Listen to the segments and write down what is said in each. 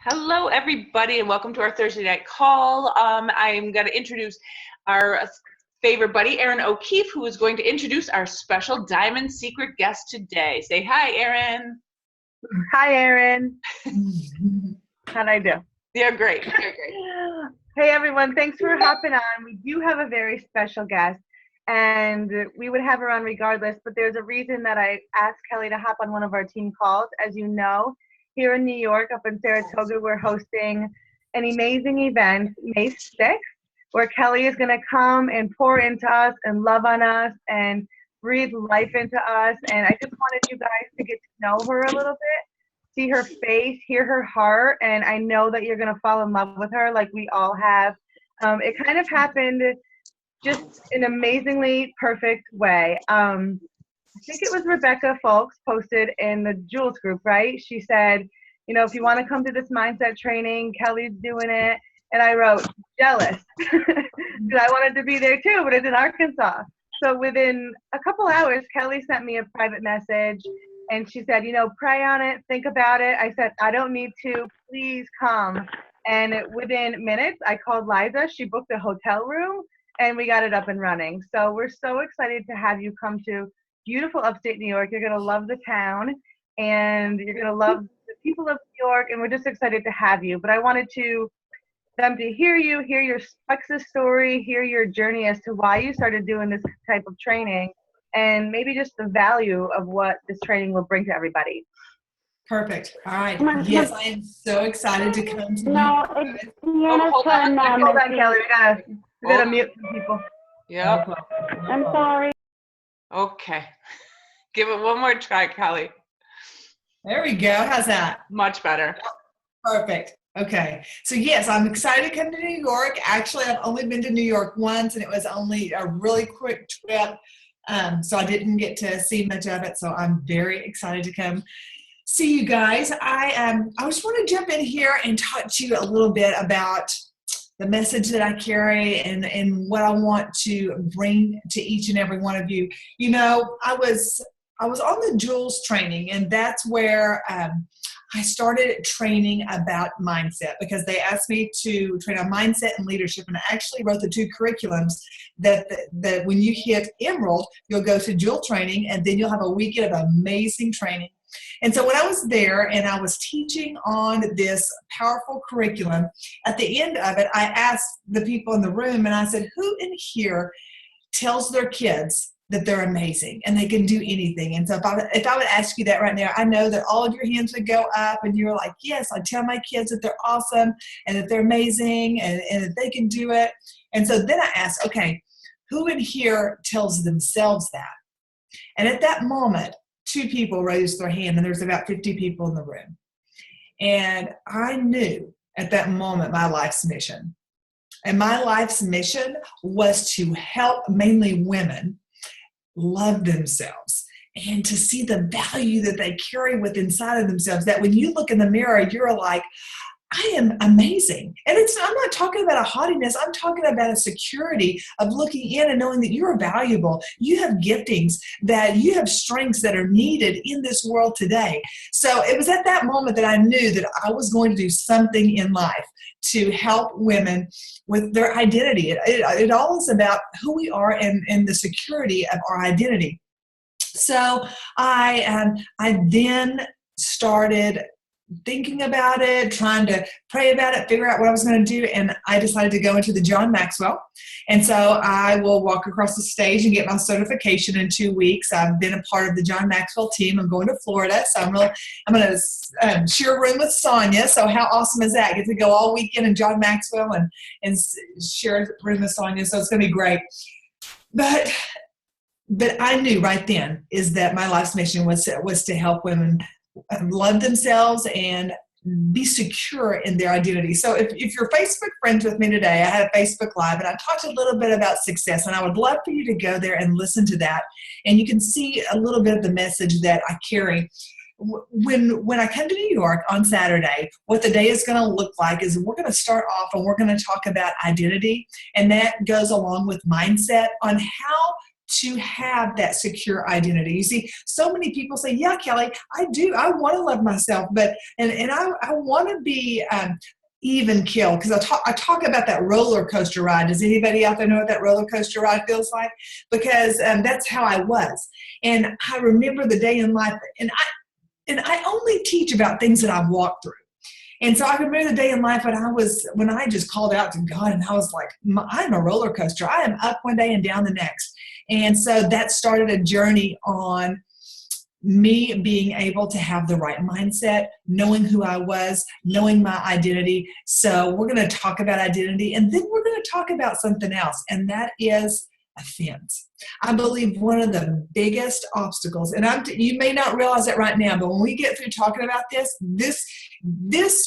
Hello, everybody, and welcome to our Thursday night call. I'm going to introduce our favorite buddy, Erin O'Keefe, who is going to introduce our special Diamond Secret guest today. Say hi, Erin. Hi, Erin. How'd I do? You're great. You're great. Hey, everyone. Thanks for hopping on. We do have a very special guest, and we would have her on regardless, but there's a reason that I asked Kelly to hop on one of our team calls. As you know, here in New York, up in Saratoga, we're hosting an amazing event, May 6th, where Kelly is going to come and pour into us and love on us and breathe life into us. And I just wanted you guys to get to know her a little bit, see her face, hear her heart, and I know that you're going to fall in love with her like we all have. It kind of happened just in an amazingly perfect way. I think it was Rebecca Folks posted in the Jules group, right? She said, you know, if you want to come to this mindset training, Kelly's doing it. And I wrote, jealous, because I wanted to be there too, but it's in Arkansas. So within a couple hours, Kelly sent me a private message, and she said, you know, pray on it, think about it. I said, I don't need to, please come. And within minutes, I called Liza. She booked a hotel room, and we got it up and running. So we're so excited to have you come to beautiful upstate New York. You're going to love the town, and you're going to love the people of New York, and we're just excited to have you. But I wanted them to hear you, hear your success story, hear your journey as to why you started doing this type of training, and maybe just the value of what this training will bring to everybody. Perfect. All right. Yes, I am so excited to come to No, you. it's Deanna's turn now. Hold on, Kelly. We gotta mute some people. Yep. I'm sorry. Okay. Give it one more try, Kelly. There we go. How's that? Much better. Perfect. Okay. So yes, I'm excited to come to New York. Actually, I've only been to New York once, and it was only a really quick trip. So I didn't get to see much of it. So I'm very excited to come see you guys. I just want to jump in here and talk to you a little bit about the message that I carry and what I want to bring to each and every one of you. You know, I was on the Jules training, and that's where I started training about mindset, because they asked me to train on mindset and leadership, and I actually wrote the two curriculums that when you hit Emerald, you'll go to Jules training, and then you'll have a weekend of amazing training. And so when I was there and I was teaching on this powerful curriculum, at the end of it, I asked the people in the room, and I said, who in here tells their kids that they're amazing and they can do anything? And so if I would ask you that right now, I know that all of your hands would go up, and you're like, yes, I tell my kids that they're awesome and that they're amazing and that they can do it. And so then I asked, okay, who in here tells themselves that? And at that moment, two people raised their hand, and there's about 50 people in the room. And I knew at that moment my life's mission. And my life's mission was to help mainly women love themselves and to see the value that they carry with inside of themselves, that when you look in the mirror, you're like, I am amazing. And I'm not talking about a haughtiness. I'm talking about a security of looking in and knowing that you're valuable. You have giftings, that you have strengths that are needed in this world today. So it was at that moment that I knew that I was going to do something in life to help women with their identity. It all is about who we are and the security of our identity. So I then started thinking about it, trying to pray about it, figure out what I was going to do, and I decided to go into the John Maxwell. And so I will walk across the stage and get my certification in 2 weeks. I've been a part of the John Maxwell team. I'm going to Florida, so I'm going to share a room with Sonia. So how awesome is that? I get to go all weekend in John Maxwell and share a room with Sonia. So it's going to be great. But I knew right then is that my life's mission was to help women love themselves and be secure in their identity. So if you're Facebook friends with me today, I had a Facebook Live, and I talked a little bit about success, and I would love for you to go there and listen to that. And you can see a little bit of the message that I carry. When I come to New York on Saturday, what the day is going to look like is we're going to start off and we're going to talk about identity, and that goes along with mindset on how to have that secure identity. You see, so many people say, yeah, Kelly, I do. I want to love myself, but I want to be even keel, because I talk about that roller coaster ride. Does anybody out there know what that roller coaster ride feels like? Because that's how I was. And I remember the day in life, and I only teach about things that I've walked through. And so I remember the day in life when I just called out to God, and I was like, I'm a roller coaster. I am up one day and down the next. And so that started a journey on me being able to have the right mindset, knowing who I was, knowing my identity. So we're going to talk about identity, and then we're going to talk about something else, and that is offense. I believe one of the biggest obstacles, and you may not realize it right now, but when we get through talking about this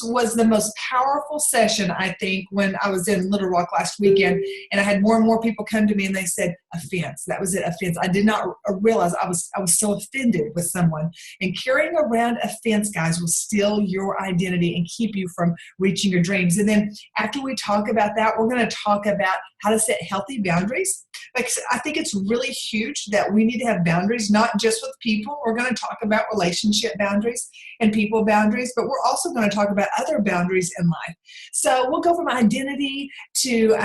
was the most powerful session, I think, when I was in Little Rock last weekend, and I had more and more people come to me and they said, offense. That was it, offense. I did not realize I was so offended with someone. And carrying around offense, guys, will steal your identity and keep you from reaching your dreams. And then after we talk about that, we're going to talk about how to set healthy boundaries. Like, I think it's really huge that we need to have boundaries, not just with people. We're going to talk about relationship boundaries and people boundaries, but we're also going to talk about other boundaries in life. So we'll go from identity to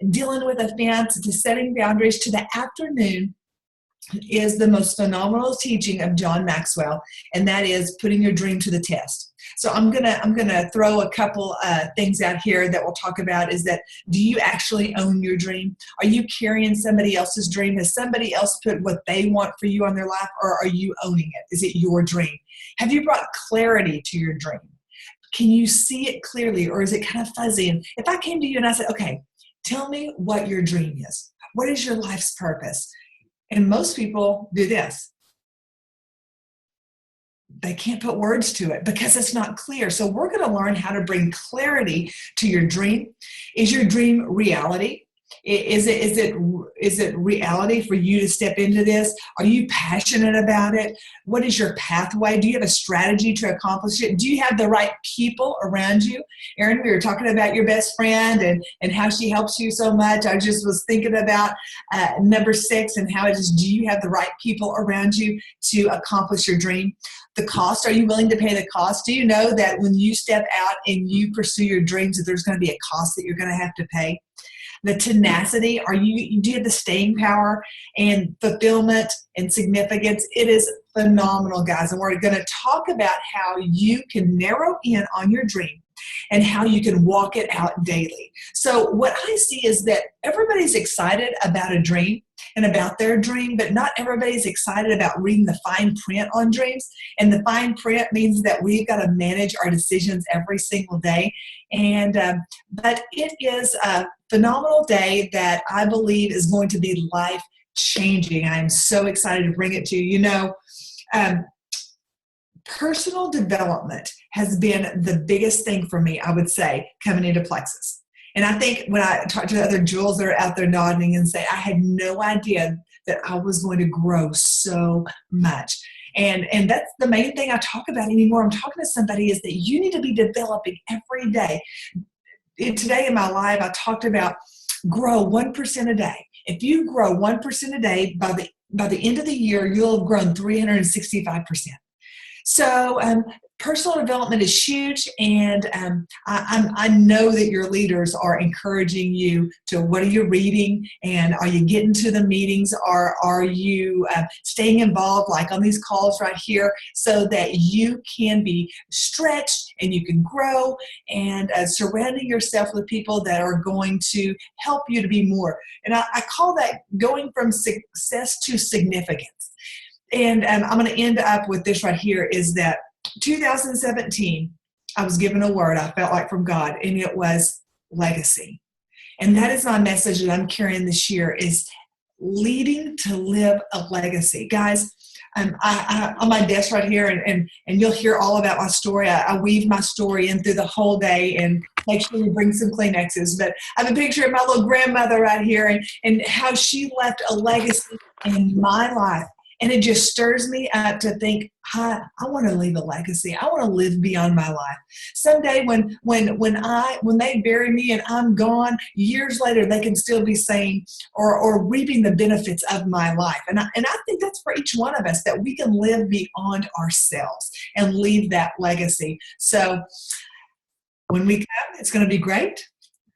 dealing with offense to setting boundaries to the afternoon is the most phenomenal teaching of John Maxwell, and that is putting your dream to the test. So I'm gonna throw a couple things out here that we'll talk about. Is that, do you actually own your dream? Are you carrying somebody else's dream? Has somebody else put what they want for you on their life, or are you owning it? Is it your dream? Have you brought clarity to your dream? Can you see it clearly, or is it kind of fuzzy? And if I came to you and I said, okay, tell me what your dream is. What is your life's purpose? And most people do this. They can't put words to it because it's not clear. So we're going to learn how to bring clarity to your dream. Is your dream reality? Is it reality for you to step into this? Are you passionate about it? What is your pathway? Do you have a strategy to accomplish it? Do you have the right people around you? Erin, we were talking about your best friend and how she helps you so much. I just was thinking about number 6 and how it is, do you have the right people around you to accomplish your dream? The cost, are you willing to pay the cost? Do you know that when you step out and you pursue your dreams that there's going to be a cost that you're going to have to pay? The tenacity, do you have the staying power and fulfillment and significance? It is phenomenal, guys. And we're going to talk about how you can narrow in on your dream and how you can walk it out daily. So what I see is that everybody's excited about a dream and about their dream, but not everybody's excited about reading the fine print on dreams. And the fine print means that we've got to manage our decisions every single day. And but it is a phenomenal day that I believe is going to be life-changing. I'm so excited to bring it to you. You know, personal development has been the biggest thing for me, I would say, coming into Plexus. And I think when I talk to the other jewels that are out there nodding and say, I had no idea that I was going to grow so much. And that's the main thing I talk about anymore. I'm talking to somebody is that you need to be developing every day. Today in my live, I talked about grow 1% a day. If you grow 1% a day, by the end of the year, you'll have grown 365%. So personal development is huge, and I know that your leaders are encouraging you to, what are you reading, and are you getting to the meetings, or are you staying involved like on these calls right here so that you can be stretched and you can grow, and surrounding yourself with people that are going to help you to be more. And I call that going from success to significance. And I'm going to end up with this right here, is that 2017, I was given a word I felt like from God, and it was legacy. And that is my message that I'm carrying this year, is leading to live a legacy. Guys, I on my desk right here, and you'll hear all about my story. I weave my story in through the whole day, and make sure you bring some Kleenexes. But I have a picture of my little grandmother right here, and how she left a legacy in my life. And it just stirs me up to think, I want to leave a legacy. I want to live beyond my life. Someday when they bury me and I'm gone, years later, they can still be saying or reaping the benefits of my life. And I think that's for each one of us, that we can live beyond ourselves and leave that legacy. So when we come, it's going to be great.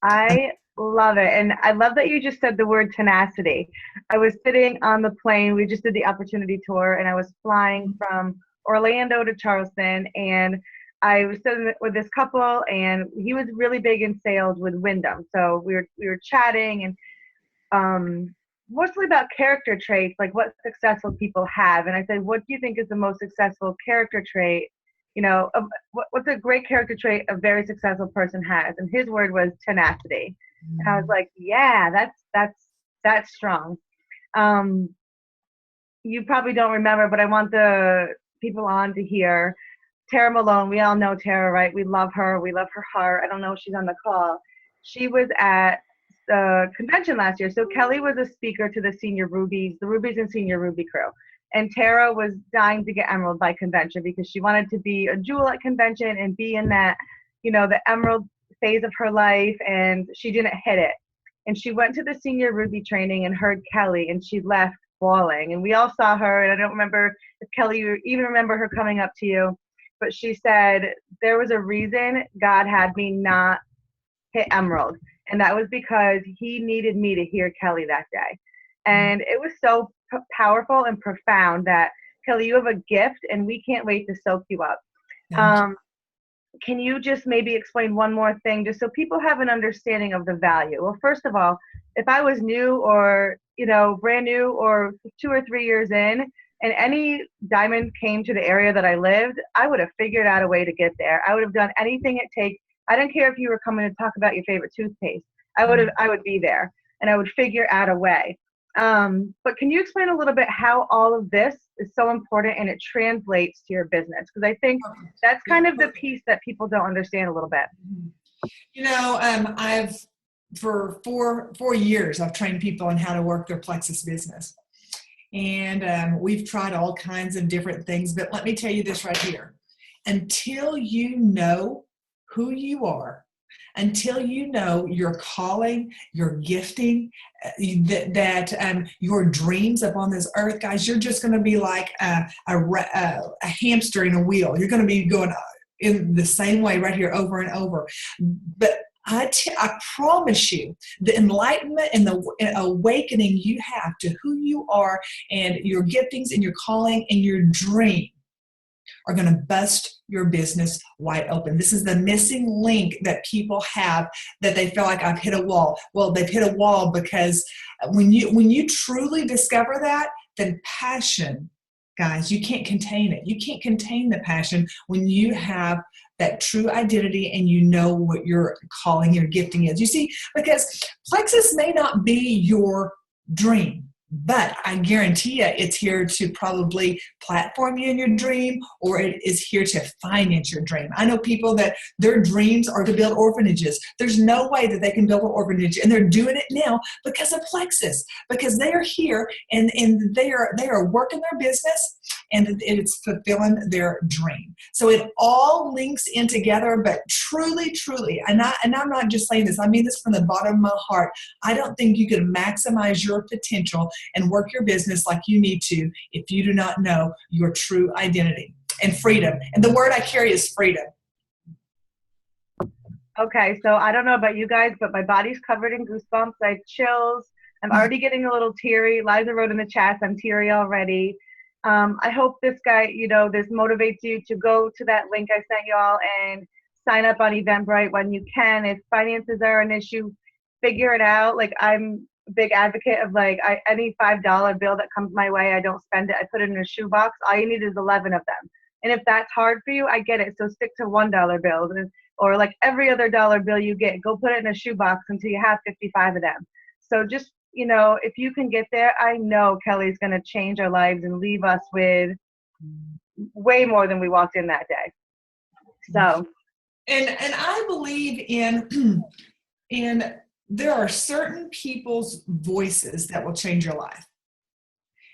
I love it. And I love that you just said the word tenacity. I was sitting on the plane. We just did the opportunity tour, and I was flying from Orlando to Charleston, and I was sitting with this couple, and he was really big in sales with Wyndham. So we were chatting, and mostly about character traits, like what successful people have. And I said, what do you think is the most successful character trait? You know, what's a great character trait a very successful person has? And his word was tenacity. And I was like, yeah, that's strong. You probably don't remember, but I want the people on to hear Tara Malone. We all know Tara, right? We love her. We love her heart. I don't know if she's on the call. She was at the convention last year. So Kelly was a speaker to the Rubies and Senior Ruby crew. And Tara was dying to get Emerald by convention because she wanted to be a jewel at convention and be in that, you know, the Emerald phase of her life, and she didn't hit it. And she went to the Senior Ruby training and heard Kelly, and she left bawling. And we all saw her, and I don't remember if Kelly, you even remember her coming up to you, but she said, there was a reason God had me not hit Emerald, and that was because he needed me to hear Kelly that day. And it was so powerful and profound that, Kelly, you have a gift, and we can't wait to soak you up. Can you just maybe explain one more thing, just so people have an understanding of the value? Well, first of all, if I was new or, you know, brand new or 2 or 3 years in, and any diamond came to the area that I lived, I would have figured out a way to get there. I would have done anything it takes. I don't care if you were coming to talk about your favorite toothpaste. I would be there, and I would figure out a way. But can you explain a little bit how all of this is so important and it translates to your business? Because I think that's kind of the piece that people don't understand a little bit. You know, I've for 4 years, I've trained people on how to work their Plexus business. And we've tried all kinds of different things, but let me tell you this right here. Until you know who you are, until you know your calling, your gifting, that your dreams upon this earth, guys, you're just going to be like a hamster in a wheel. You're going to be going in the same way right here over and over. But I promise you, the enlightenment and the awakening you have to who you are and your giftings and your calling and your dream are going to bust your business wide open. This is the missing link that people have, that they feel like I've hit a wall. Well, they've hit a wall because when you truly discover that, then passion, guys, you can't contain it. You can't contain the passion when you have that true identity and you know what your calling, your gifting is. You see, because Plexus may not be your dream, but I guarantee you it's here to probably platform you in your dream, or it is here to finance your dream. I know people that their dreams are to build orphanages. There's no way that they can build an orphanage, and they're doing it now because of Plexus, because they are here and they are working their business and it's fulfilling their dream. So it all links in together, but truly, and I'm not just saying this, I mean this from the bottom of my heart. I don't think you can maximize your potential and work your business like you need to if you do not know your true identity and freedom. And the word I carry is freedom. Okay, so I don't know about you guys, but my body's covered in goosebumps. I have chills. I'm already getting a little teary. Liza wrote in the chat, I'm teary already. I hope this motivates you to go to that link I sent y'all and sign up on Eventbrite when you can. If finances are an issue, figure it out. Like, I'm a big advocate of any $5 bill that comes my way, I don't spend it. I put it in a shoebox. All you need is 11 of them. And if that's hard for you, I get it. So stick to $1 bills, or like every other dollar bill you get, go put it in a shoebox until you have 55 of them. So just, if you can get there, I know Kelly's going to change our lives and leave us with way more than we walked in that day. So, and I believe in there are certain people's voices that will change your life.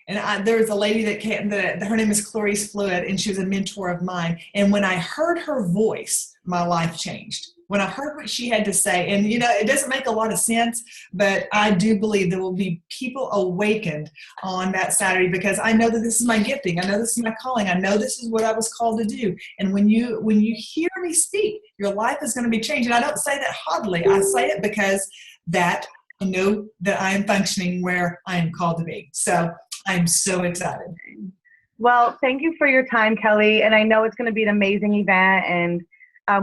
And there was a lady that came, her name is Clarice Fluid, and she was a mentor of mine. And when I heard her voice, my life changed. When I heard what she had to say, and it doesn't make a lot of sense, but I do believe there will be people awakened on that Saturday, because I know that this is my gifting. I know this is my calling. I know this is what I was called to do. And when you hear me speak, your life is going to be changed. And I don't say that haughtily. I say it because that I know that I am functioning where I am called to be. So I'm so excited. Well, thank you for your time, Kelly. And I know it's going to be an amazing event, and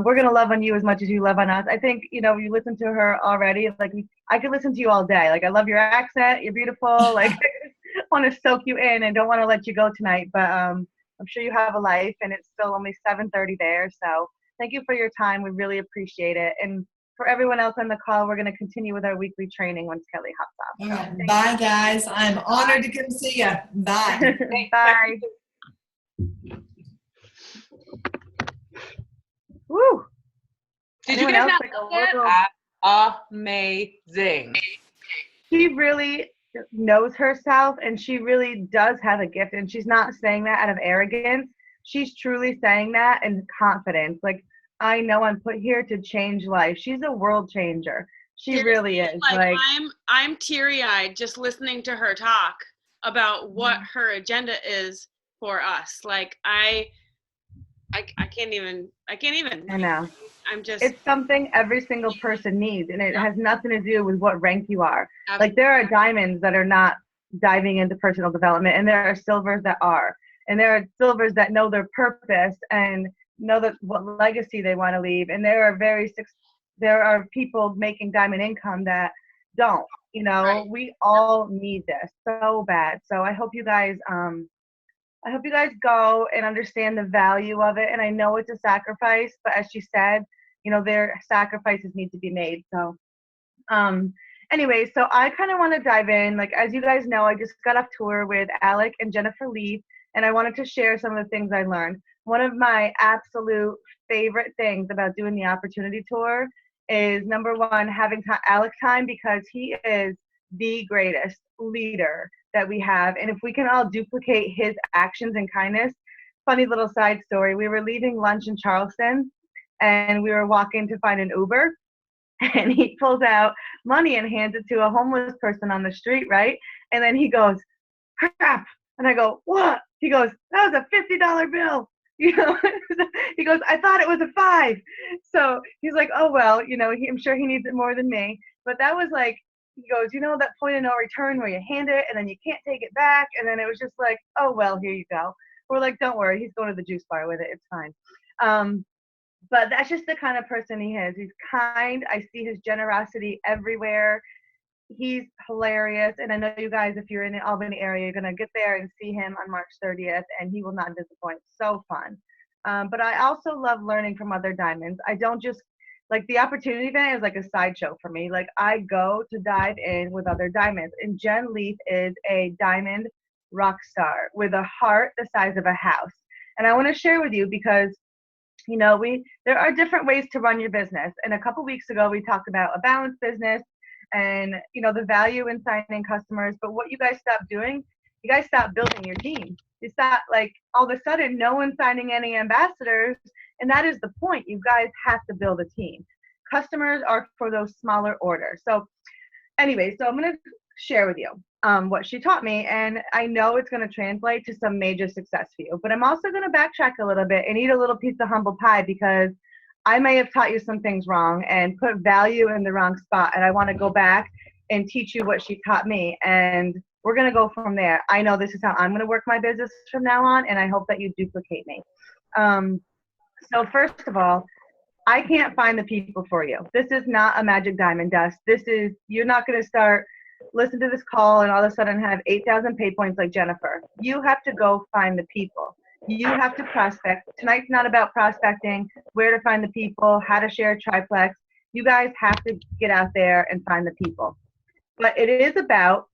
we're going to love on you as much as you love on us. I think, you listen to her already. Like, I could listen to you all day. Like, I love your accent. You're beautiful. Like, I want to soak you in and don't want to let you go tonight. But I'm sure you have a life, and it's still only 7:30 there. So thank you for your time. We really appreciate it. And for everyone else on the call, we're going to continue with our weekly training once Kelly hops off. All right. Bye, guys. I'm honored to come see you. Bye. Bye. Woo. Did you Anyone guys else not like a look at little- that? Amazing. She really knows herself, and she really does have a gift, and she's not saying that out of arrogance. She's truly saying that in confidence. Like, I know I'm put here to change life. She's a world changer. She really is. Like, I'm teary-eyed just listening to her talk about what her agenda is for us. Like, I can't even. I know. I'm just. It's something every single person needs, and it has nothing to do with what rank you are. Absolutely. Like, there are diamonds that are not diving into personal development, and there are silvers that are. And there are silvers that know their purpose and know that what legacy they want to leave. And there are people making diamond income that don't. Right. We all need this so bad. So I hope you guys go and understand the value of it. And I know it's a sacrifice, but as she said, their sacrifices need to be made. So anyway, so I kind of want to dive in. Like, as you guys know, I just got off tour with Alec and Jennifer Leaf, and I wanted to share some of the things I learned. One of my absolute favorite things about doing the Opportunity Tour is, number one, having Alec time, because he is the greatest leader that we have. And if we can all duplicate his actions and kindness. Funny little side story. We were leaving lunch in Charleston, and we were walking to find an Uber, and he pulls out money and hands it to a homeless person on the street, right? And then he goes, crap. And I go, what? He goes, that was a $50 bill. He goes, I thought it was a $5. So he's like, oh, well, I'm sure he needs it more than me. But that was like, he goes, that point of no return where you hand it and then you can't take it back. And then it was just like, oh, well, here you go. We're like, don't worry. He's going to the juice bar with it. It's fine. But that's just the kind of person he is. He's kind. I see his generosity everywhere. He's hilarious. And I know you guys, if you're in the Albany area, you're going to get there and see him on March 30th, and he will not disappoint. So fun. But I also love learning from other diamonds. I don't just, like, the Opportunity event is like a sideshow for me. Like, I go to dive in with other diamonds. And Jen Leaf is a diamond rock star with a heart the size of a house. And I want to share with you because, there are different ways to run your business. And a couple weeks ago, we talked about a balanced business and, the value in signing customers. But what you guys stopped doing, you guys stopped building your team. You stopped, like, all of a sudden, no one's signing any ambassadors. And that is the point. You guys have to build a team. Customers are for those smaller orders. So anyway, so I'm going to share with you what she taught me. And I know it's going to translate to some major success for you. But I'm also going to backtrack a little bit and eat a little piece of humble pie, because I may have taught you some things wrong and put value in the wrong spot. And I want to go back and teach you what she taught me. And we're going to go from there. I know this is how I'm going to work my business from now on, and I hope that you duplicate me. So first of all, I can't find the people for you. This is not a magic diamond dust. You're not going to listen to this call and all of a sudden have 8,000 pay points like Jennifer. You have to go find the people. You have to prospect. Tonight's not about prospecting, where to find the people, how to share a triplex. You guys have to get out there and find the people. But it is about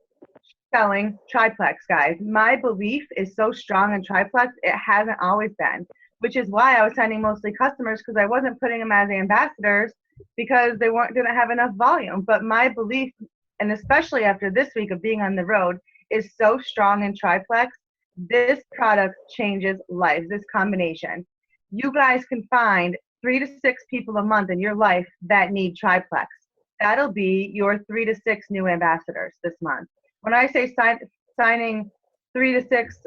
selling triplex, guys. My belief is so strong in triplex, it hasn't always been, which is why I was signing mostly customers, because I wasn't putting them as ambassadors because they weren't going to have enough volume. But my belief, and especially after this week of being on the road, is so strong in triplex. This product changes lives, this combination. You guys can find 3 to 6 people a month in your life that need triplex. That'll be your 3 to 6 new ambassadors this month. When I say signing 3 to 6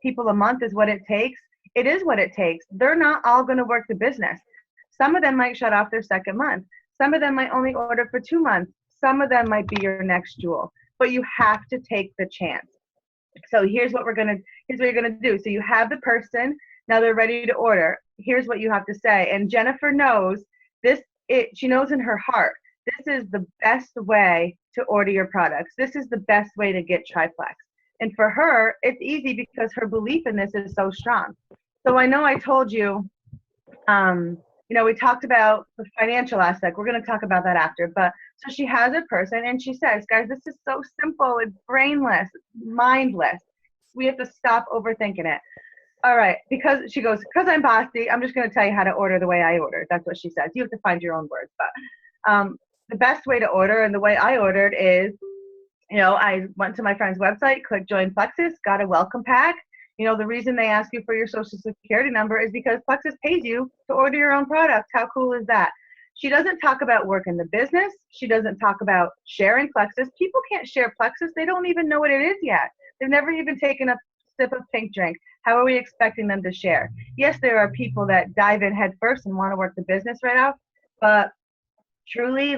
people a month is what it takes, it is what it takes. They're not all going to work the business. Some of them might shut off their second month. Some of them might only order for 2 months. Some of them might be your next jewel. But you have to take the chance. So here's what you're gonna do. So you have the person, now they're ready to order. Here's what you have to say. And Jennifer knows this. She knows in her heart, this is the best way to order your products. This is the best way to get triplex. And for her, it's easy because her belief in this is so strong. So I know I told you, we talked about the financial aspect. We're going to talk about that after. But so she has a person and she says, guys, this is so simple. It's brainless, mindless. We have to stop overthinking it. All right. Because I'm bossy, I'm just going to tell you how to order the way I ordered. That's what she says. You have to find your own words. But the best way to order and the way I ordered is, I went to my friend's website, clicked join Plexus, got a welcome pack. The reason they ask you for your social security number is because Plexus pays you to order your own products. How cool is that? She doesn't talk about work in the business. She doesn't talk about sharing Plexus. People can't share Plexus. They don't even know what it is yet. They've never even taken a sip of pink drink. How are we expecting them to share? Yes, there are people that dive in head first and want to work the business right off, but truly,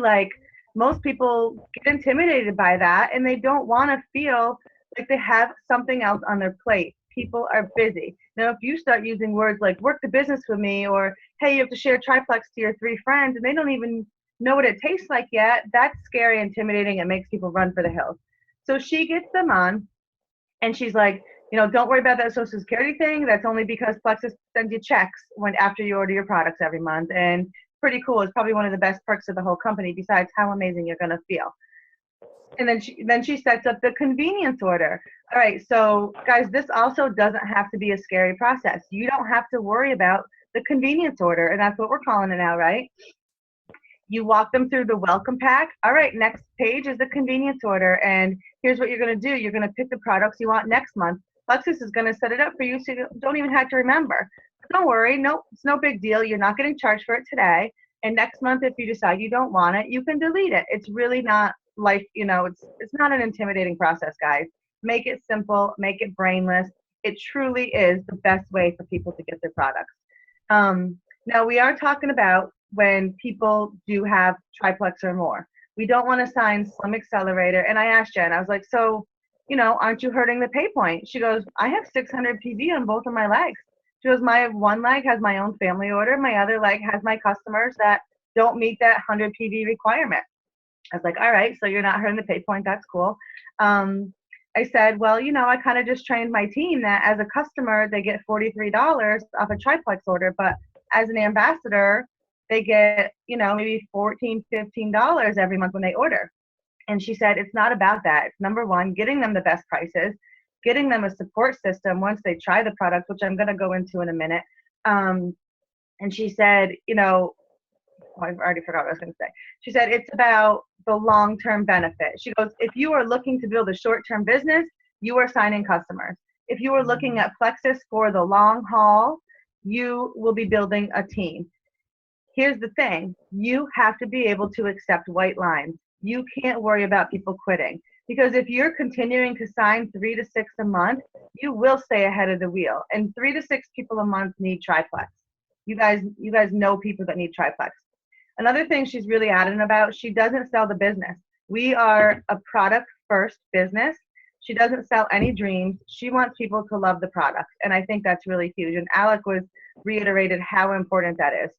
most people get intimidated by that and they don't want to feel like they have something else on their plate. People are busy. Now, if you start using words like work the business with me or, hey, you have to share triplex to your 3 friends and they don't even know what it tastes like yet, that's scary, intimidating. It makes people run for the hills. So she gets them on and she's like, don't worry about that social security thing. That's only because Plexus sends you checks after you order your products every month. And pretty cool. It's probably one of the best perks of the whole company besides how amazing you're going to feel. And then she sets up the convenience order. All right, so guys, this also doesn't have to be a scary process. You don't have to worry about the convenience order, and that's what we're calling it now, right? You walk them through the welcome pack. All right, next page is the convenience order, and here's what you're going to do. You're going to pick the products you want next month. Plexus is going to set it up for you so you don't even have to remember. But don't worry, it's no big deal. You're not getting charged for it today, and next month if you decide you don't want it, you can delete it. It's really not it's not an intimidating process, guys. Make it simple, make it brainless. It truly is the best way for people to get their products. Now we are talking about when people do have triplex or more. We don't want to sign Slim Accelerator. And I asked Jen, I was like, so, aren't you hurting the pay point? She goes, I have 600 PV on both of my legs. She goes, my one leg has my own family order. My other leg has my customers that don't meet that 100 PV requirement. I was like, all right, so you're not hurting the pay point. That's cool. I said, well, I kind of just trained my team that as a customer, they get $43 off a triplex order. But as an ambassador, they get, maybe $14, $15 every month when they order. And she said, it's not about that. It's number one, getting them the best prices, getting them a support system once they try the product, which I'm going to go into in a minute. And she said, I've already forgot what I was going to say. She said, it's about the long-term benefit. She goes, if you are looking to build a short-term business, you are signing customers. If you are looking at Plexus for the long haul, you will be building a team. Here's the thing. You have to be able to accept white lines. You can't worry about people quitting. Because if you're continuing to sign 3 to 6 a month, you will stay ahead of the wheel. And 3 to 6 people a month need triplex. You guys know people that need triplex. Another thing she's really adamant about, she doesn't sell the business. We are a product first business. She doesn't sell any dreams. She wants people to love the product. And I think that's really huge. And Alec was reiterated how important that is.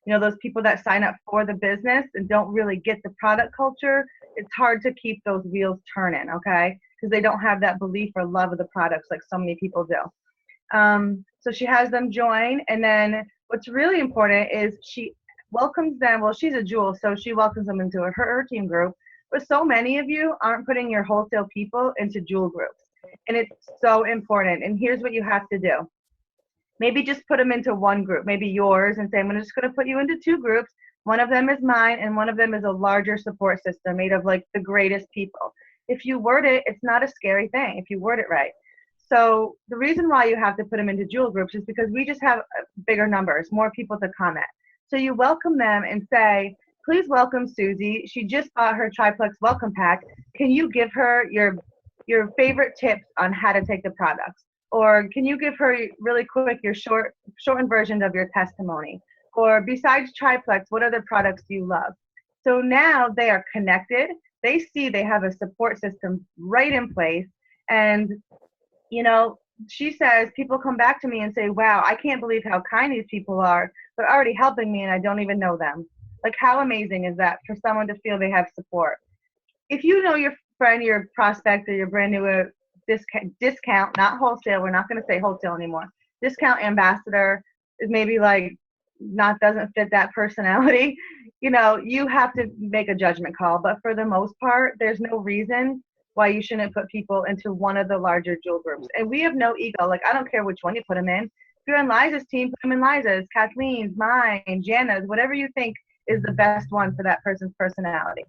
Those people that sign up for the business and don't really get the product culture, it's hard to keep those wheels turning, okay? Because they don't have that belief or love of the products like so many people do. So she has them join. And then what's really important is she welcomes them. Well, she's a jewel, so she welcomes them into her team group. But so many of you aren't putting your wholesale people into jewel groups. And it's so important. And here's what you have to do. Maybe just put them into one group, maybe yours, and say, I'm just going to put you into 2 groups. One of them is mine, and one of them is a larger support system made of the greatest people. If you word it, it's not a scary thing if you word it right. So the reason why you have to put them into jewel groups is because we just have bigger numbers, more people to comment. So you welcome them and say, please welcome Susie. She just bought her triplex welcome pack. Can you give her your favorite tips on how to take the products? Or can you give her really quick your shortened version of your testimony? Or besides triplex, what other products do you love? So now they are connected. They see they have a support system right in place. And, you know, she says, people come back to me and say, wow, I can't believe how kind these people are. They're already helping me and I don't even know them. Like, how amazing is that for someone to feel they have support? If you know your friend, your prospect, or your brand new discount, not wholesale, we're not going to say wholesale anymore, discount ambassador is maybe like doesn't fit that personality, you know, you have to make a judgment call. But for the most part, there's no reason why you shouldn't put people into one of the larger jewel groups. And we have no ego. Like, I don't care which one you put them in. If you're in Liza's team, put them in Liza's, Kathleen's, mine, Jana's, whatever you think is the best one for that person's personality.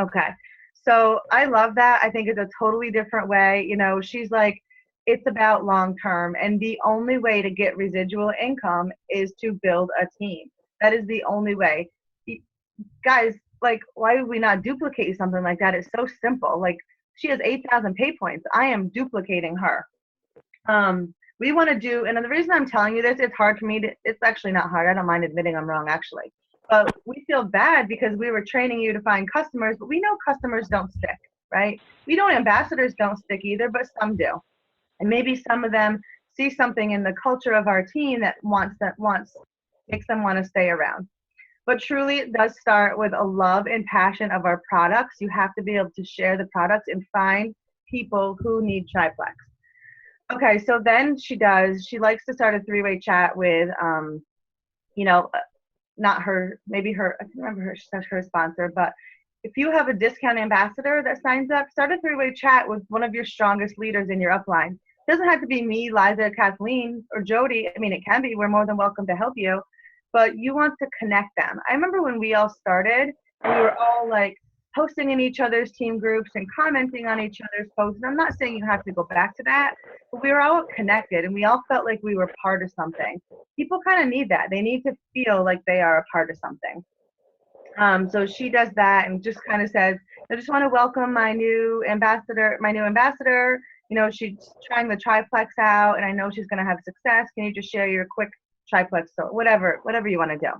Okay. So I love that. I think it's a totally different way. You know, she's like, it's about long term. And the only way to get residual income is to build a team. That is the only way. Guys, like, why would we not duplicate something like that? It's so simple. Like, she has 8,000 pay points. I am duplicating her. We want to do, and the reason I'm telling you this, it's hard for me to, it's actually not hard. I don't mind admitting I'm wrong, actually. But we feel bad because we were training you to find customers, but we know customers don't stick, right? We know ambassadors don't stick either, but some do. And maybe some of them see something in the culture of our team that makes them want to stay around. But truly, it does start with a love and passion of our products. You have to be able to share the products and find people who need triplex. Okay, so then she likes to start a three-way chat with, you know, not her, maybe her, I can't remember her sponsor, but if you have a discount ambassador that signs up, start a three-way chat with one of your strongest leaders in your upline. It doesn't have to be me, Liza, Kathleen, or Jody. I mean, it can be. We're more than welcome to help you. But you want to connect them. I remember when we all started, we were all like posting in each other's team groups and commenting on each other's posts. And I'm not saying you have to go back to that, but we were all connected and we all felt like we were part of something. People kind of need that. They need to feel like they are a part of something. So she does that and just kind of says, I just want to welcome my new ambassador. You know, she's trying the triplex out and I know she's going to have success. Can you just share your quick triplex, so whatever you want to do.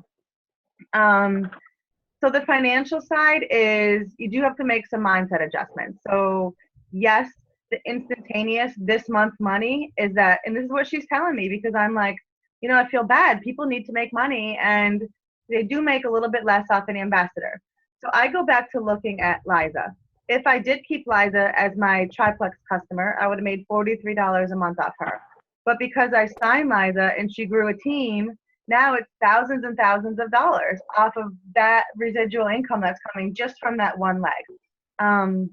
So the financial side is you do have to make some mindset adjustments. So yes, the instantaneous this month money is that, and this is what she's telling me because I'm like, you know, I feel bad. People need to make money and they do make a little bit less off an ambassador. So I go back to looking at Liza. If I did keep Liza as my triplex customer, I would have made $43 a month off her. But because I signed Liza and she grew a team, now it's thousands and thousands of dollars off of that residual income that's coming just from that one leg.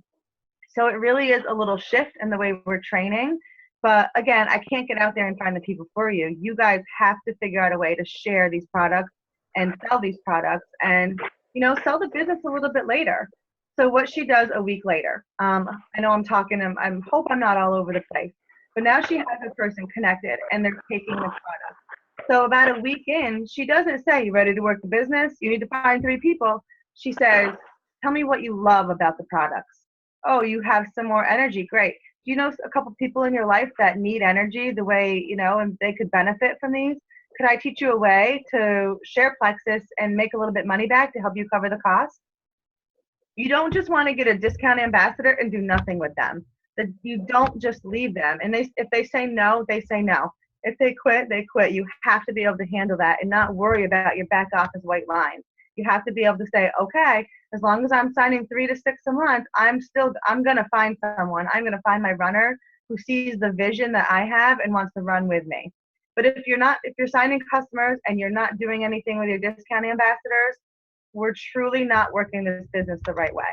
So it really is a little shift in the way we're training. But again, I can't get out there and find the people for you. You guys have to figure out a way to share these products and sell these products and, you know, sell the business a little bit later. So what she does a week later, I know I'm talking, I hope I'm not all over the place, but now she has a person connected and they're taking the product. So about a week in, she doesn't say, you ready to work the business? You need to find 3 people. She says, tell me what you love about the products. Oh, you have some more energy. Great. Do you know a couple people in your life that need energy the way, you know, and they could benefit from these? Could I teach you a way to share Plexus and make a little bit money back to help you cover the cost? You don't just want to get a discount ambassador and do nothing with them. You don't just leave them. And if they say no, they say no. If they quit, they quit. You have to be able to handle that and not worry about your back office white lines. You have to be able to say, okay, as long as I'm signing 3 to 6 a month, I'm going to find someone. I'm going to find my runner who sees the vision that I have and wants to run with me. But if you're signing customers and you're not doing anything with your discount ambassadors, we're truly not working this business the right way.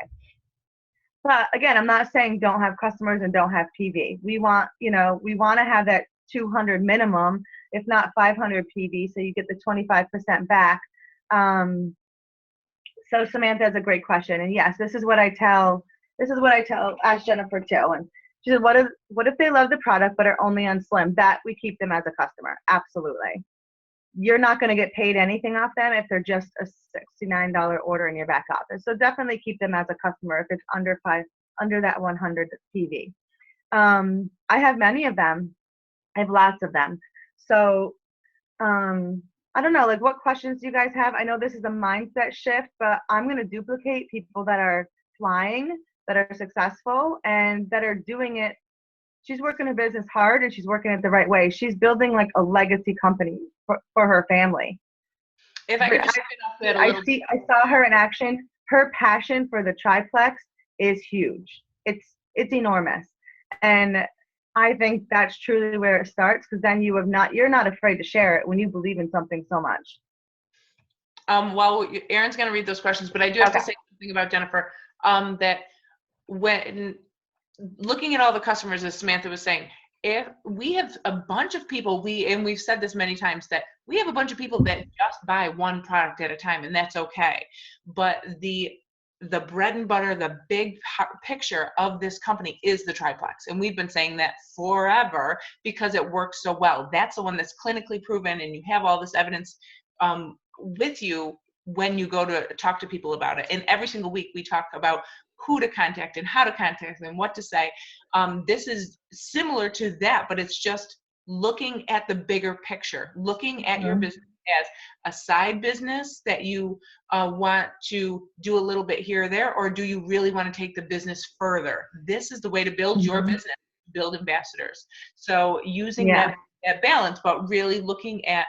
But again, I'm not saying don't have customers and don't have PV. We want to have that 200 minimum, if not 500 PV, so you get the 25% back. So Samantha has a great question. And yes, this is what I tell this is what I ask Jennifer too. And she said, what if they love the product but are only on Slim? That we keep them as a customer. Absolutely. You're not going to get paid anything off them if they're just a $69 order in your back office. So definitely keep them as a customer if it's under that 100 PV. I have many of them. I have lots of them. So I don't know, like what questions do you guys have? I know this is a mindset shift, but I'm going to duplicate people that are flying, that are successful, and that are doing it. She's working her business hard and she's working it the right way. She's building like a legacy company for her family. If I could just spin off that a little bit. I saw her in action. Her passion for the triplex is huge. It's enormous. And I think that's truly where it starts, because then you're not afraid to share it when you believe in something so much. Well, Erin's going to read those questions, but I do have to say something about Jennifer, that when looking at all the customers, as Samantha was saying, if we have a bunch of people, we've said this many times, that we have a bunch of people that just buy one product at a time, and that's okay. But the bread and butter, the big picture of this company is the triplex. And we've been saying that forever because it works so well. That's the one that's clinically proven, and you have all this evidence with you when you go to talk to people about it. And every single week we talk about who to contact and how to contact them, what to say. This is similar to that, but it's just looking at the bigger picture, looking at your business as a side business that you want to do a little bit here or there, or do you really want to take the business further? This is the way to build your business, build ambassadors. So using that balance, but really looking at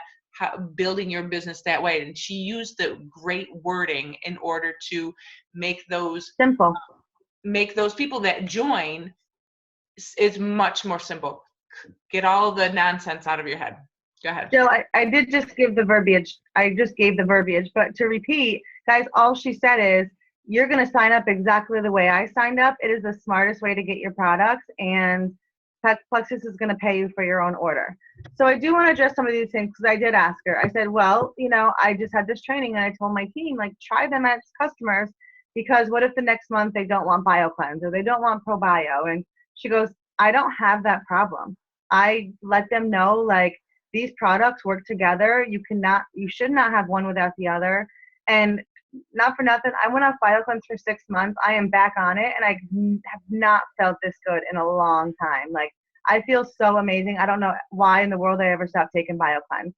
building your business that way. And she used the great wording in order to make those simple. Make those people that join is much more simple. Get all the nonsense out of your head. Go ahead. Jill, I did just give the verbiage. I just gave the verbiage, but to repeat, guys, all she said is you're going to sign up exactly the way I signed up. It is the smartest way to get your products, and Plexus is going to pay you for your own order. So I do want to address some of these things, because I did ask her. I said, well, I just had this training, and I told my team, like, try them as customers, because what if the next month they don't want BioCleanse or they don't want ProBio? And she goes, I don't have that problem. I let them know, like, these products work together. You should not have one without the other. And not for nothing, I went off BioCleanse for 6 months. I am back on it, and I have not felt this good in a long time. Like, I feel so amazing. I don't know why in the world I ever stopped taking BioCleanse.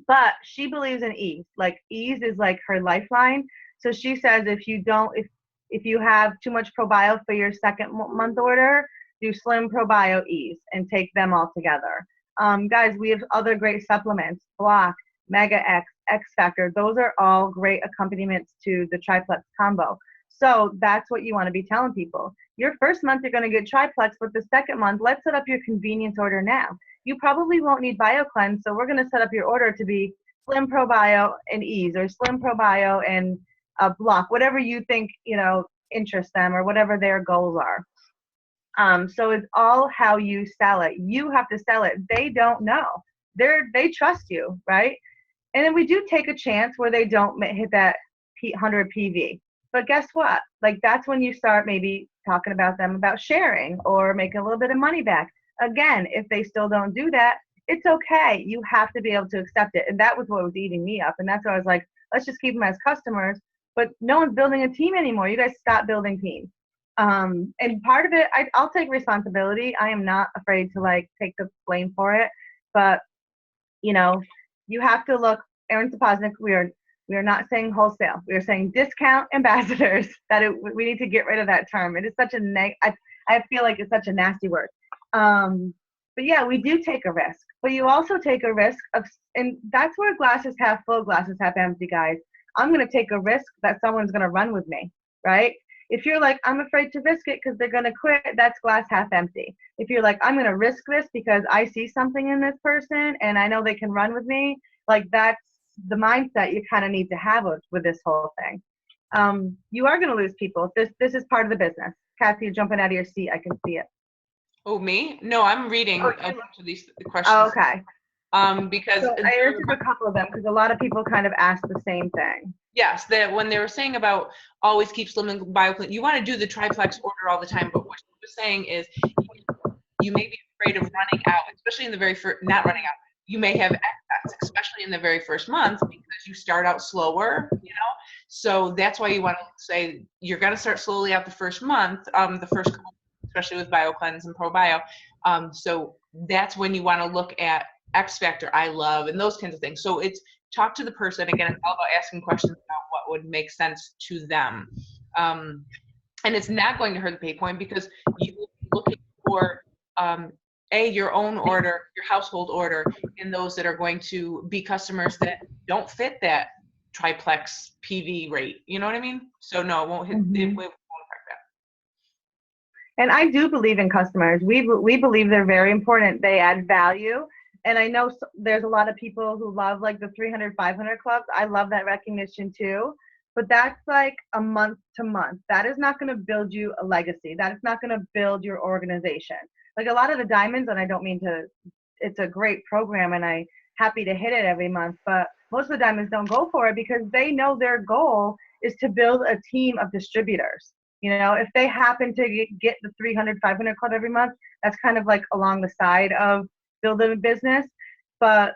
But she believes in ease. Like, ease is like her lifeline. So she says if you have too much ProBio for your second month order, do Slim, ProBio, Ease, and take them all together. Guys, we have other great supplements, Block, Mega X, X Factor. Those are all great accompaniments to the triplex combo. So that's what you want to be telling people. Your first month, you're going to get triplex, but the second month, let's set up your convenience order now. You probably won't need BioCleanse, so we're going to set up your order to be Slim, ProBio, and Ease, or Slim, ProBio, and Block, whatever you think, interests them, or whatever their goals are. So it's all how you sell it. You have to sell it. They don't know. They trust you, right? And then we do take a chance where they don't hit that 100 PV. But guess what? Like, that's when you start maybe talking about them about sharing or making a little bit of money back. Again, if they still don't do that, it's okay. You have to be able to accept it. And that was what was eating me up. And that's why I was like, let's just keep them as customers. But no one's building a team anymore. You guys stop building teams. And part of it, I'll take responsibility. I am not afraid to take the blame for it. But, you have to look, Erin Saposnik, we are not saying wholesale. We are saying discount ambassadors. We need to get rid of that term. It is such I feel like it's such a nasty word. But yeah, we do take a risk. But you also take a risk and that's where glass is half full, glass is half empty, guys. I'm going to take a risk that someone's going to run with me, right? If you're like, I'm afraid to risk it because they're going to quit, that's glass half empty. If you're like, I'm going to risk this because I see something in this person and I know they can run with me, that's the mindset you kind of need to have with this whole thing. You are going to lose people. This is part of the business. Kathy, you're jumping out of your seat. I can see it. Oh, me? No, I'm reading a bunch of these questions. Oh, okay. Because So I answered a couple of them because a lot of people kind of ask the same thing. yes, that when they were saying about always keep slim and BioClean, you want to do the triplex order all the time, but what she was saying is you may be afraid of running out, especially in the very first, not running out. You may have excess, especially in the very first month, because you start out slower, So that's why you want to say you're going to start slowly out the first month, the first couple, especially with BioCleanse and ProBio. So that's when you want to look at X Factor, I Love, and those kinds of things. So it's talk to the person. Again, it's all about asking questions about what would make sense to them. And it's not going to hurt the pay point because you will be looking for your own order, your household order, and those that are going to be customers that don't fit that triplex PV rate. You know what I mean? So no, it won't hit. It won't affect that. And I do believe in customers. We believe they're very important. They add value. And I know there's a lot of people who love like the 300, 500 clubs. I love that recognition too. But that's like a month to month. That is not going to build you a legacy. That is not going to build your organization. Like a lot of the diamonds, and I don't mean to, it's a great program and I'm happy to hit it every month, but most of the diamonds don't go for it because they know their goal is to build a team of distributors. If they happen to get the 300, 500 club every month, that's kind of like along the side of building a business. But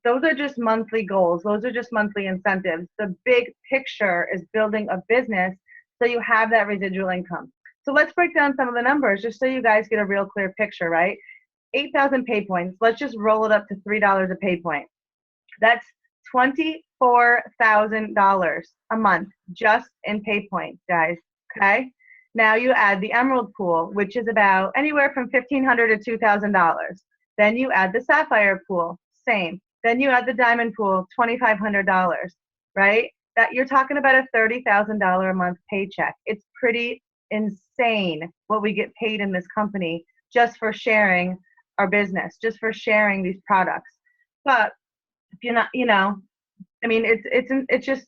those are just monthly goals. Those are just monthly incentives. The big picture is building a business so you have that residual income. So let's break down some of the numbers just so you guys get a real clear picture, right? 8,000 pay points. Let's just roll it up to $3 a pay point. That's $24,000 a month just in pay points, guys. Okay? Now you add the Emerald Pool, which is about anywhere from $1,500 to $2,000. Then you add the Sapphire Pool, same. Then you add the Diamond Pool, $2,500, right? That you're talking about a $30,000 a month paycheck. It's pretty insane what we get paid in this company just for sharing our business, just for sharing these products. But if you're not, it's just,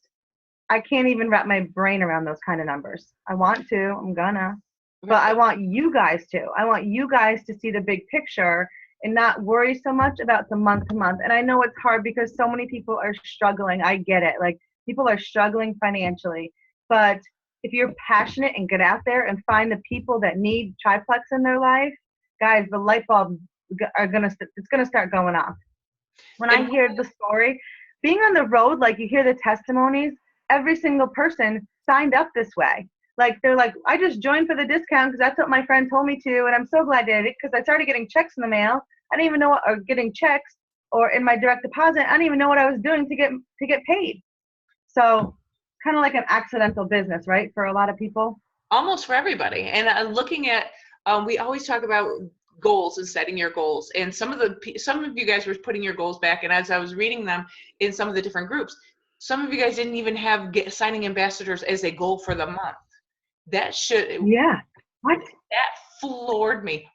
I can't even wrap my brain around those kind of numbers. I want to, I'm gonna, but I want you guys to. I want you guys to see the big picture and not worry so much about the month to month. And I know it's hard because so many people are struggling. I get it. Like people are struggling financially, but if you're passionate and get out there and find the people that need triplex in their life, guys, the light bulbs it's gonna start going off. When I hear the story, being on the road, like you hear the testimonies, every single person signed up this way. Like they're like, I just joined for the discount because that's what my friend told me to, and I'm so glad I did it because I started getting checks in the mail. I didn't even know or getting checks or in my direct deposit. I didn't even know what I was doing to get paid. So kind of like an accidental business, right? For a lot of people. Almost for everybody. And looking at, we always talk about goals and setting your goals. And some of you guys were putting your goals back. And as I was reading them in some of the different groups, some of you guys didn't even have signing ambassadors as a goal for the month. That should, yeah. What? That floored me.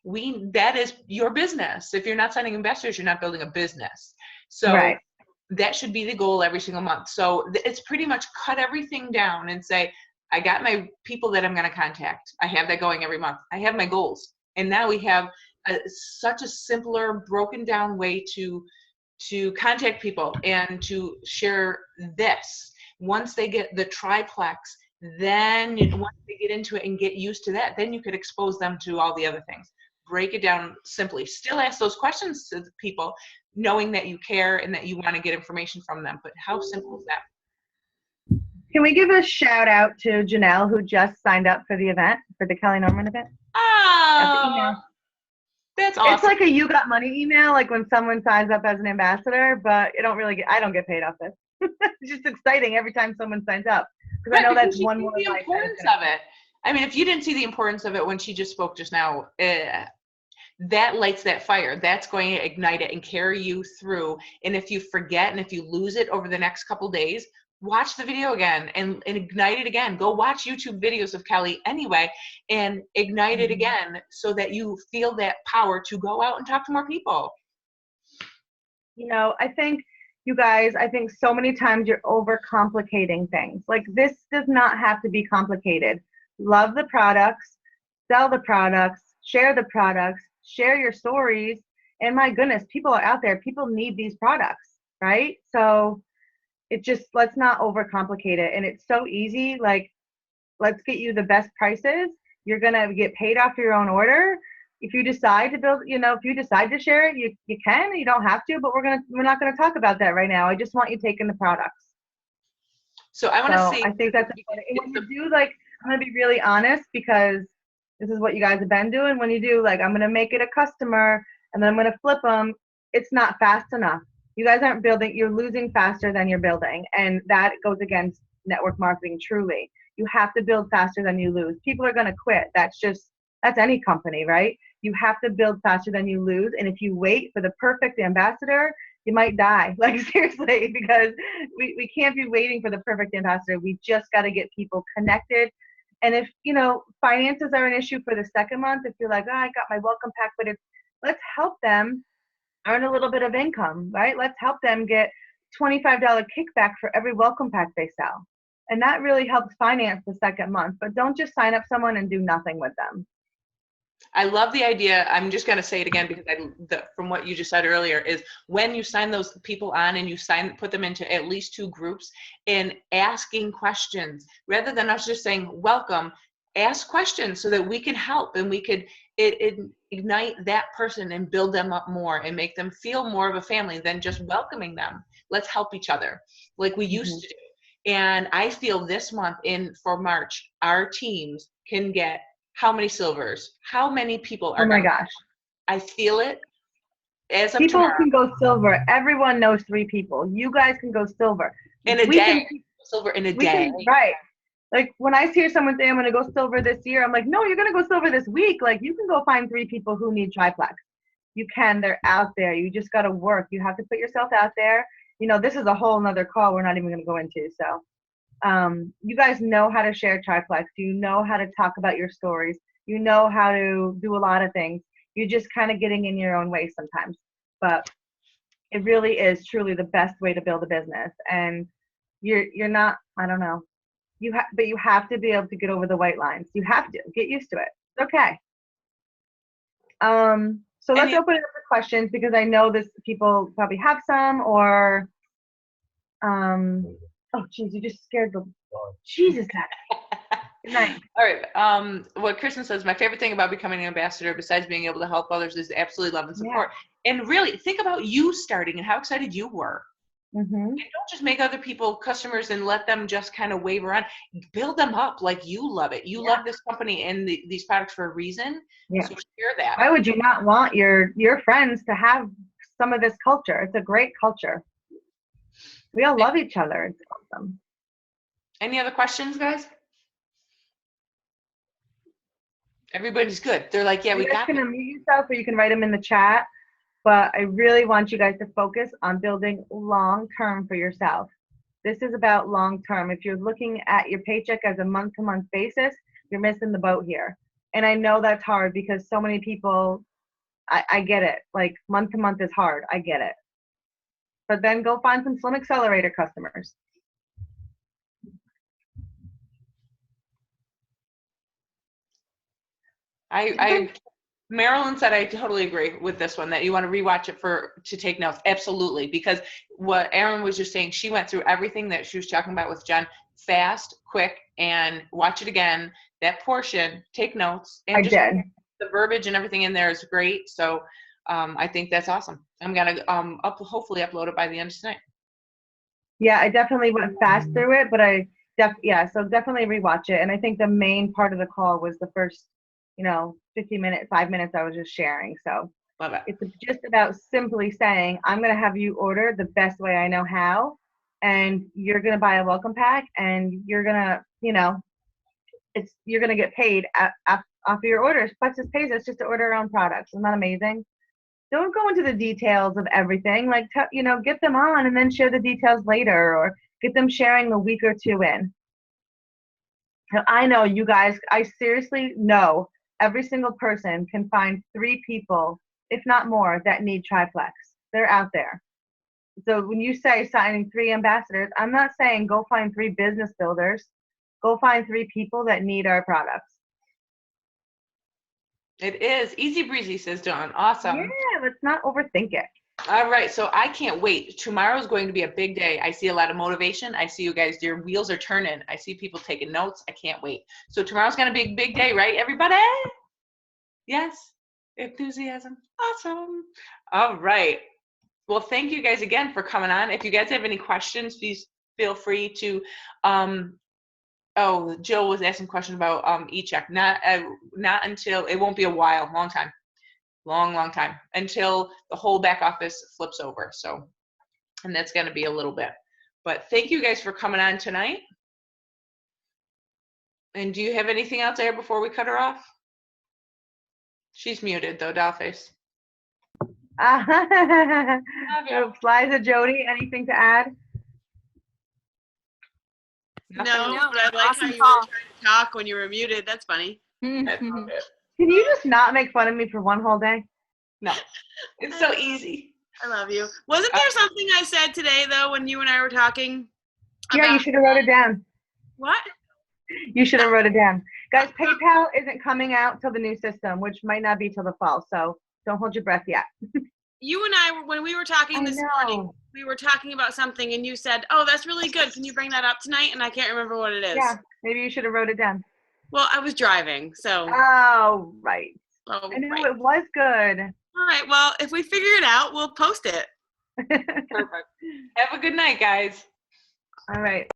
That is your business. If you're not signing ambassadors, you're not building a business. So right. That should be the goal every single month. So it's pretty much cut everything down and say, I got my people that I'm going to contact. I have that going every month. I have my goals. And now we have such a simpler, broken down way to contact people and to share this. Once they get the triplex, then once they get into it and get used to that, then you could expose them to all the other things. Break it down simply. Still ask those questions to the people, knowing that you care and that you want to get information from them. But how simple is that? Can we give a shout out to Janelle, who just signed up for the event, for the Kelly Norman event? Oh, that's awesome. It's like a You Got Money email, like when someone signs up as an ambassador, but I don't get paid off this. It's just exciting every time someone signs up. Because I know that's one more the importance of it. I mean, if you didn't see the importance of it when she just spoke just now, that lights that fire. That's going to ignite it and carry you through. And if you forget and if you lose it over the next couple days, watch the video again and ignite it again. Go watch YouTube videos of Kelly anyway and ignite it again so that you feel that power to go out and talk to more people. I think you guys, so many times you're overcomplicating things. Like this does not have to be complicated. Love the products, sell the products, share the products, share your stories, And my goodness, people are out there. People need these products, right? So it just, let's not overcomplicate it. And it's so easy. Like, let's get you the best prices. You're going to get paid off your own order. If you decide to build, if you decide to share it, you can, you don't have to, but we're not going to talk about that right now. I just want you taking the products. So I want to say, I think that's important. And when you do, like, I'm going to be really honest, because this is what you guys have been doing. When you do, like, I'm going to make it a customer and then I'm going to flip them, it's not fast enough. You guys aren't building, you're losing faster than you're building. And that goes against network marketing, truly. You have to build faster than you lose. People are going to quit. That's any company, right? You have to build faster than you lose. And if you wait for the perfect ambassador, you might die. Like, seriously, because we can't be waiting for the perfect ambassador. We just got to get people connected. And if, finances are an issue for the second month, if you're like, I got my welcome pack, but let's help them earn a little bit of income, right? Let's help them get $25 kickback for every welcome pack they sell. And that really helps finance the second month. But don't just sign up someone and do nothing with them. I love the idea. I'm just going to say it again because from what you just said earlier is when you sign those people on and you put them into at least 2 groups and asking questions rather than us just saying, welcome, ask questions so that we can help and we could ignite that person and build them up more and make them feel more of a family than just welcoming them. Let's help each other like we used to do. And I feel this month for March, our teams can get how many silvers? How many people are? Oh my gosh! I feel it. As of people tomorrow, can go silver. Everyone knows 3 people. You guys can go silver in a day. Silver in a day. Right. Like when I hear someone say I'm going to go silver this year, I'm like, no, you're going to go silver this week. Like you can go find 3 people who need triplex. You can. They're out there. You just got to work. You have to put yourself out there. This is a whole nother call we're not even going to go into. So. You guys know how to share triplex. You know how to talk about your stories. You know how to do a lot of things. You're just kind of getting in your own way sometimes. But it really is truly the best way to build a business. And you're not, I don't know. But you have to be able to get over the white lines. You have to get used to it. It's okay. So let's open it up for questions because I know people probably have some or oh, geez, you just scared the Jesus out of me. Good night. All right. What Kristen says, my favorite thing about becoming an ambassador, besides being able to help others, is absolutely love and support. Yeah. And really, think about you starting and how excited you were. Mm-hmm. And don't just make other people customers and let them just kind of wave around. Build them up like you love it. You love this company and these products for a reason. Yeah. So share that. Why would you not want your friends to have some of this culture? It's a great culture. We all love each other. It's awesome. Any other questions, guys? Everybody's good. They're like, yeah, we got it. You can unmute yourself or you can write them in the chat. But I really want you guys to focus on building long-term for yourself. This is about long-term. If you're looking at your paycheck as a month-to-month basis, you're missing the boat here. And I know that's hard because so many people, I get it. Like month-to-month is hard. I get it. But then go find some Slim Accelerator customers. Marilyn said, I totally agree with this one, that you want to rewatch it to take notes. Absolutely. Because what Erin was just saying, she went through everything that she was talking about with Jen fast, quick, and watch it again. That portion, take notes. And I did. The verbiage and everything in there is great. So I think that's awesome. I'm going to hopefully upload it by the end of tonight. Yeah, I definitely went fast through it, but so definitely rewatch it. And I think the main part of the call was the first, 5 minutes I was just sharing. So love it. It's just about simply saying, I'm going to have you order the best way I know how, and you're going to buy a welcome pack, and you're going to, you're going to get paid off of your orders. Plexus pays us just to order our own products. Isn't that amazing? Don't go into the details of everything. Like, get them on and then share the details later, or get them sharing a week or 2 in. Now, I know you guys, I seriously know every single person can find 3 people, if not more, that need triplex. They're out there. So when you say signing 3 ambassadors, I'm not saying go find 3 business builders. Go find 3 people that need our products. It is. Easy breezy, says Dawn. Awesome. Yeah, let's not overthink it. All right, so I can't wait. Tomorrow is going to be a big day. I see a lot of motivation. I see you guys, your wheels are turning. I see people taking notes. I can't wait. So tomorrow's going to be a big day, right, everybody? Yes? Enthusiasm. Awesome. All right. Well, thank you guys again for coming on. If you guys have any questions, please feel free to, oh, Jill was asking a question about e-check. Not until, it won't be a while, long time. Long time until the whole back office flips over. So, and that's going to be a little bit, but thank you guys for coming on tonight. And do you have anything else there before we cut her off? She's muted though, Dollface. Liza, Jody, anything to add? Nothing? No, but I like Awesome how you call. were trying to talk when you were muted. That's funny. That's about it. Can you just not make fun of me for one whole day? No, it's so easy. I love you. Wasn't there something I said today though when you and I were talking? Yeah, you about- should have wrote it down. What? You should have wrote it down. Guys, PayPal isn't coming out till the new system, which might not be till the fall. So don't hold your breath yet. You and I, when we were talking this morning, we were talking about something and you said, oh, that's really good. Can you bring that up tonight? And I can't remember what it is. Yeah, maybe you should have wrote it down. Well, I was driving, so. Oh, right. Oh, I know right. it was good. All right. Well, if we figure it out, we'll post it. Perfect. Have a good night, guys. All right.